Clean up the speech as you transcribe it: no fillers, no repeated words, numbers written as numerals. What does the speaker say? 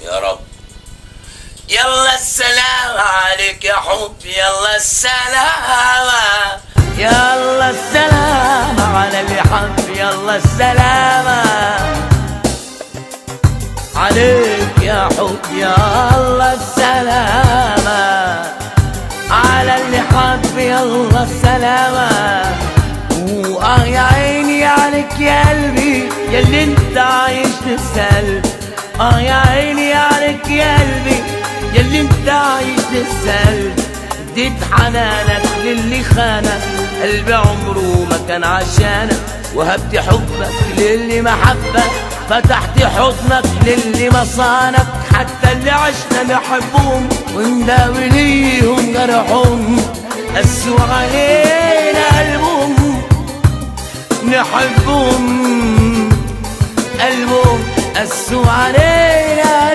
يا رب. يلا السلام عليك يا حب، يلا السلام، يلا السلام على اللي حب، يلا السلام عليك يا حب، يلا السلام على اللي حب، يلا السلام. يا عيني عليك يا قلبي ياللي انت عايش تسأل، يا عيني عليك يا قلبي ياللي انت عايش تسأل. اديت حنانك للي خانك، قلبي عمره ما كان عشانك، وهبت حبك للي محبك، فتحت حضنك للي مصانك. حتى اللي عشنا نحبهم ونداوي ليهم جرحهم، قسوا علينا قلبهم نحبهم، قلبهم قسوا علينا